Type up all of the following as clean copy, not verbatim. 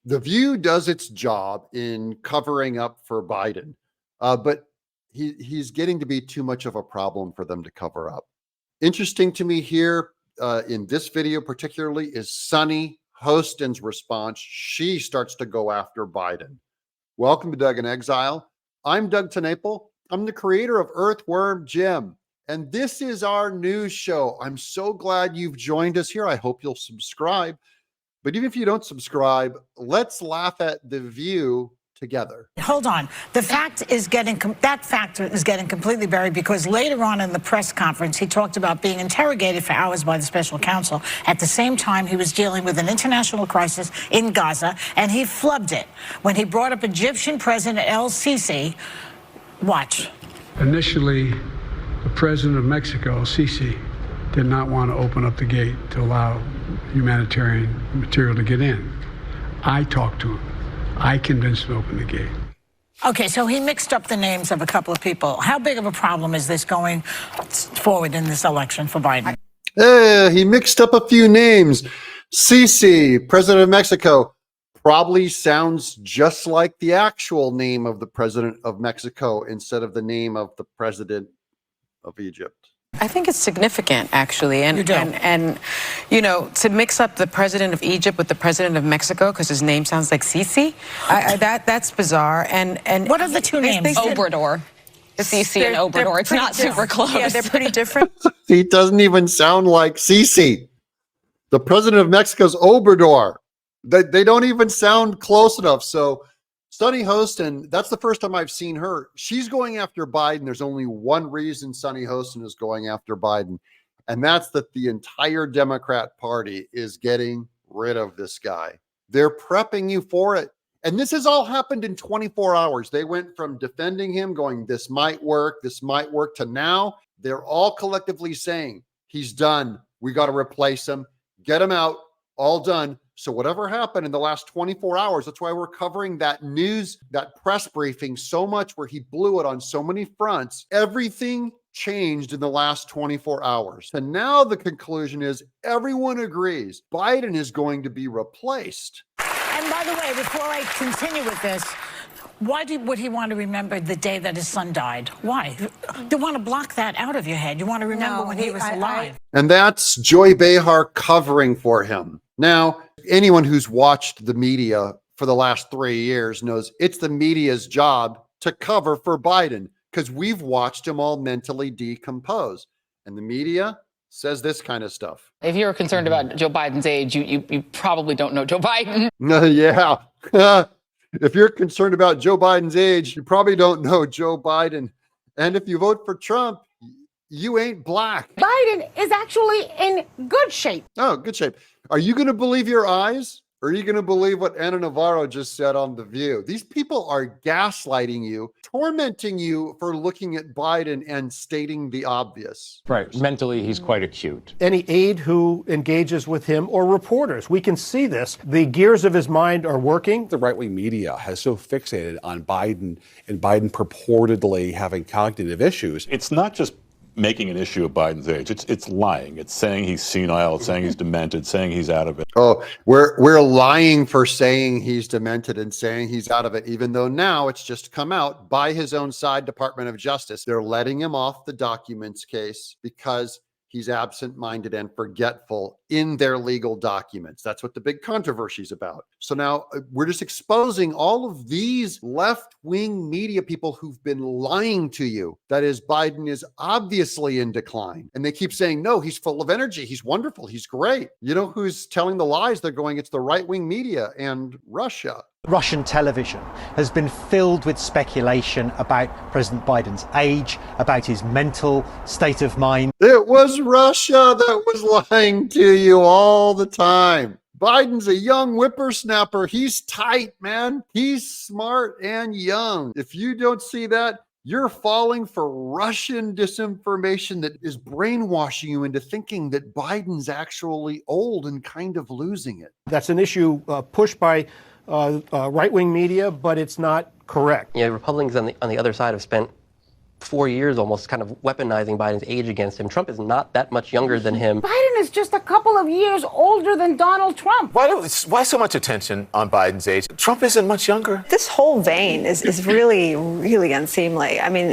The View does its job in covering up for Biden, but he's getting to be too much of a problem for them to cover up. Interesting to me here in this video particularly is Sunny Hostin's response. She starts to go after Biden. Welcome to Doug in Exile. I'm Doug Tenaple. I'm the creator of Earthworm Jim, and this is our news show. I'm so glad you've joined us here. I hope you'll subscribe. But even if you don't subscribe, let's laugh at The View together. Hold on. The fact is that factor is getting completely buried because later on in the press conference, he talked about being interrogated for hours by the special counsel. At the same time, he was dealing with an international crisis in Gaza, and he flubbed it when he brought up Egyptian President El-Sisi. Watch. Initially, the president of Mexico, Sisi, did not want to open up the gate to allow humanitarian material to get in. I talked to him. I convinced him to open the gate. Okay, so he mixed up the names of a couple of people. How big of a problem is this going forward in this election for Biden? He mixed up a few names. Sisi, president of Mexico, probably sounds just like the actual name of the president of Mexico instead of the name of the president of Egypt. I think it's significant, actually, and you know, to mix up the president of Egypt with the president of Mexico because his name sounds like Sisi, that's bizarre. And what are the two names? Obrador, Sisi and Obrador. It's not super close. Yeah, they're pretty different. He doesn't even sound like Sisi. The president of Mexico's Obrador. They don't even sound close enough. So Sunny Hostin, that's the first time I've seen her. She's going after Biden. There's only one reason Sunny Hostin is going after Biden, and that's that the entire Democrat Party is getting rid of this guy. They're prepping you for it. And this has all happened in 24 hours. They went from defending him, going, this might work, to now they're all collectively saying, he's done. We got to replace him, get him out, all done. So whatever happened in the last 24 hours, that's why we're covering that news, that press briefing so much where he blew it on so many fronts. Everything changed in the last 24 hours. And now the conclusion is everyone agrees Biden is going to be replaced. And by the way, before I continue with this, why would he want to remember the day that his son died? Why? You want to block that out of your head. You want to remember when he was alive. And that's Joy Behar covering for him. Now, anyone who's watched the media for the last 3 years knows it's the media's job to cover for Biden because we've watched him all mentally decompose. And the media says this kind of stuff. If you're concerned about Joe Biden's age, you probably don't know Joe Biden. Yeah. If you're concerned about Joe Biden's age, you probably don't know Joe Biden. And if you vote for Trump, you ain't black. Biden is actually in good shape. Oh, good shape. Are you going to believe your eyes? Or are you going to believe what Ana Navarro just said on The View? These people are gaslighting you, tormenting you for looking at Biden and stating the obvious. Right. Mentally, he's quite acute. Any aide who engages with him or reporters, we can see this. The gears of his mind are working. The right-wing media has so fixated on Biden and Biden purportedly having cognitive issues. It's not just making an issue of Biden's age. It's lying. It's saying he's senile. It's saying he's demented. Saying he's out of it. Oh, we're lying for saying he's demented and saying he's out of it, even though now it's just come out by his own side, Department of Justice. They're letting him off the documents case because he's absent-minded and forgetful in their legal documents. That's what the big controversy is about. So now we're just exposing all of these left-wing media people who've been lying to you. That is, Biden is obviously in decline. And they keep saying, no, he's full of energy. He's wonderful. He's great. You know who's telling the lies? They're going, it's the right-wing media and Russia. Russian television has been filled with speculation about President Biden's age, about his mental state of mind. It was Russia that was lying to you all the time. Biden's a young whippersnapper. He's tight, man. He's smart and young. If you don't see that, you're falling for Russian disinformation that is brainwashing you into thinking that Biden's actually old and kind of losing it. That's an issue pushed by right-wing media, but it's not correct. Yeah, Republicans on the other side have spent 4 years almost kind of weaponizing Biden's age against him. Trump is not that much younger than him. Biden is just a couple of years older than Donald Trump. Why so much attention on Biden's age? Trump isn't much younger. This whole vein is really, really unseemly. I mean,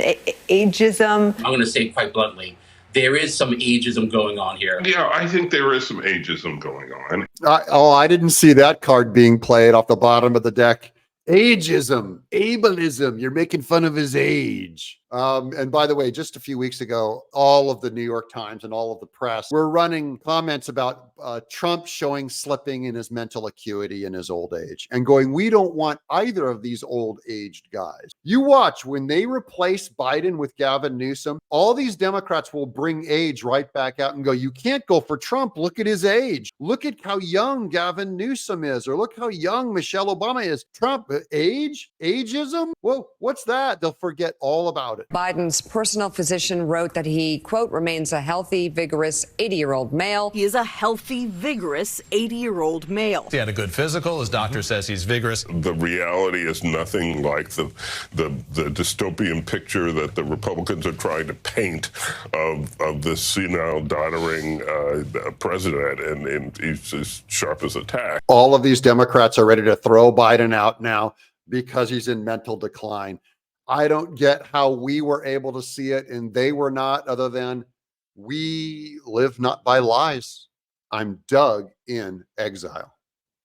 ageism. I'm going to say quite bluntly, there is some ageism going on here. Yeah, I think there is some ageism going on. I didn't see that card being played off the bottom of the deck. Ageism, ableism, you're making fun of his age. And by the way, just a few weeks ago, all of the New York Times and all of the press were running comments about Trump showing slipping in his mental acuity in his old age and going, we don't want either of these old aged guys. You watch when they replace Biden with Gavin Newsom, all these Democrats will bring age right back out and go, you can't go for Trump. Look at his age. Look at how young Gavin Newsom is, or look how young Michelle Obama is. Trump, age, ageism? Well, what's that? They'll forget all about it. Biden's personal physician wrote that he, quote, remains a healthy, vigorous 80-year-old male. He is a healthy, vigorous 80-year-old male. He had a good physical. His doctor says he's vigorous. The reality is nothing like the dystopian picture that the Republicans are trying to paint of this senile, doddering president, and he's as sharp as a tack. All of these Democrats are ready to throw Biden out now because he's in mental decline. I don't get how we were able to see it and they were not, other than we live not by lies. I'm Doug in exile.